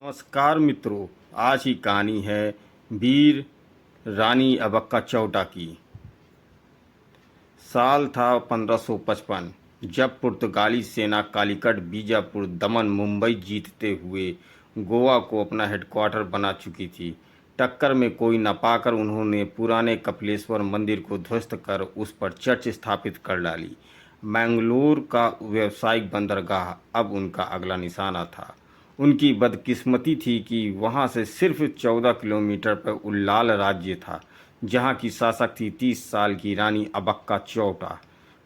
नमस्कार मित्रों, आज की कहानी है वीर रानी अबक्का चौटा की। साल था 1555, जब पुर्तगाली सेना कालीकट, बीजापुर, दमन, मुंबई जीतते हुए गोवा को अपना हेडक्वार्टर बना चुकी थी। टक्कर में कोई न पाकर उन्होंने पुराने कपिलेश्वर मंदिर को ध्वस्त कर उस पर चर्च स्थापित कर डाली। मैंगलोर का व्यावसायिक बंदरगाह अब उनका अगला निशाना था। उनकी बदकिस्मती थी कि वहाँ से सिर्फ 14 किलोमीटर पर उल्लाल राज्य था, जहाँ की शासक थी 30 साल की रानी अबक्का चौटा।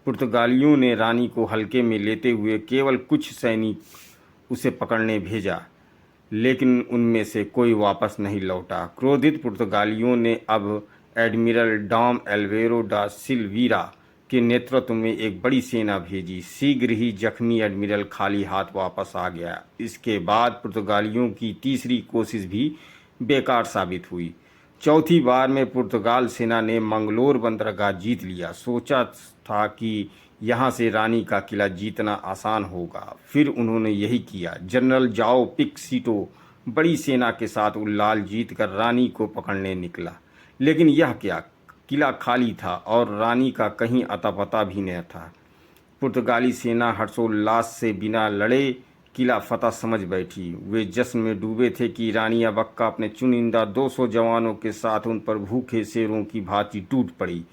पुर्तगालियों ने रानी को हल्के में लेते हुए केवल कुछ सैनिक उसे पकड़ने भेजा, लेकिन उनमें से कोई वापस नहीं लौटा। क्रोधित पुर्तगालियों ने अब एडमिरल डॉम एल्वेरो डा सिल्वीरा के नेतृत्व में एक बड़ी सेना भेजी। शीघ्र ही जख्मी एडमिरल खाली हाथ वापस आ गया। इसके बाद पुर्तगालियों की तीसरी कोशिश भी बेकार साबित हुई। चौथी बार में पुर्तगाल सेना ने मंगलोर बंदरगाह जीत लिया। सोचा था कि यहाँ से रानी का किला जीतना आसान होगा, फिर उन्होंने यही किया। जनरल जाओ पिक सीटो बड़ी सेना के साथ उल्लाल जीत कर रानी को पकड़ने निकला, लेकिन यह क्या, किला खाली था और रानी का कहीं अता पता भी न था। पुर्तगाली सेना हर्षोल्लास से बिना लड़े किला फतह समझ बैठी। वे जश्न में डूबे थे कि रानी अबक्का अपने चुनिंदा 200 जवानों के साथ उन पर भूखे शेरों की भांति टूट पड़ी।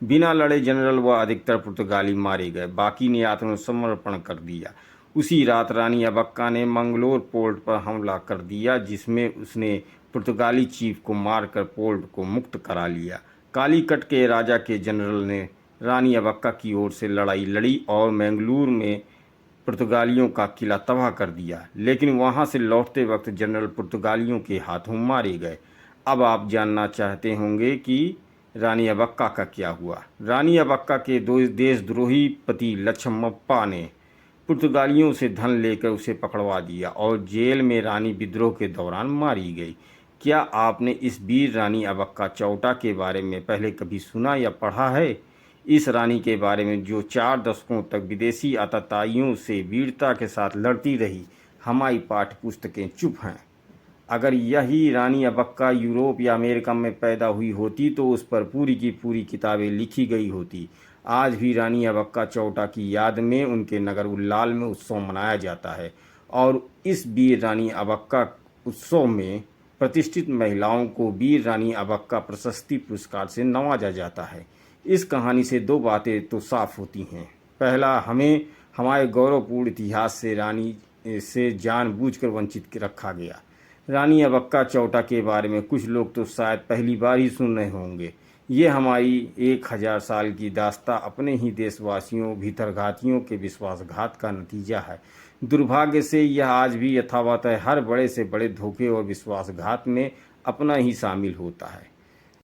बिना लड़े जनरल व अधिकतर पुर्तगाली मारे गए, बाकी ने आत्मसमर्पण कर दिया। उसी रात रानी अबक्का ने मंगलोर पोर्ट पर हमला कर दिया, जिसमें उसने पुर्तगाली चीफ को मारकर पोर्ट को मुक्त करा लिया। कालीकट के राजा के जनरल ने रानी अबक्का की ओर से लड़ाई लड़ी और मैंगलोर में पुर्तगालियों का किला तबाह कर दिया, लेकिन वहां से लौटते वक्त जनरल पुर्तगालियों के हाथों मारे गए। अब आप जानना चाहते होंगे कि रानी अबक्का का क्या हुआ। रानी अबक्का के दो देशद्रोही पति लछम्मप्पा ने पुर्तगालियों से धन लेकर उसे पकड़वा दिया और जेल में रानी विद्रोह के दौरान मारी गई। क्या आपने इस वीर रानी अबक्का चौटा के बारे में पहले कभी सुना या पढ़ा है? इस रानी के बारे में जो 4 दशकों तक विदेशी आतताइयों से वीरता के साथ लड़ती रही, हमारी पाठ्य पुस्तकें चुप हैं। अगर यही रानी अबक्का यूरोप या अमेरिका में पैदा हुई होती तो उस पर पूरी की पूरी किताबें लिखी गई होती। आज भी रानी अबक्का चौटा की याद में उनके नगर उल्लाल में उत्सव मनाया जाता है और इस वीर रानी अबक्का उत्सव में प्रतिष्ठित महिलाओं को वीर रानी अबक्का प्रशस्ति पुरस्कार से नवाजा जाता है। इस कहानी से 2 बातें तो साफ होती हैं। पहला, हमें हमारे गौरवपूर्ण इतिहास से रानी से जानबूझकर वंचित रखा गया। रानी अबक्का चौटा के बारे में कुछ लोग तो शायद पहली बार ही सुन रहे होंगे। ये हमारी 1000 साल की दास्तां अपने ही देशवासियों भीतरघातियों के विश्वासघात का नतीजा है। दुर्भाग्य से यह आज भी यथावत है। हर बड़े से बड़े धोखे और विश्वासघात में अपना ही शामिल होता है।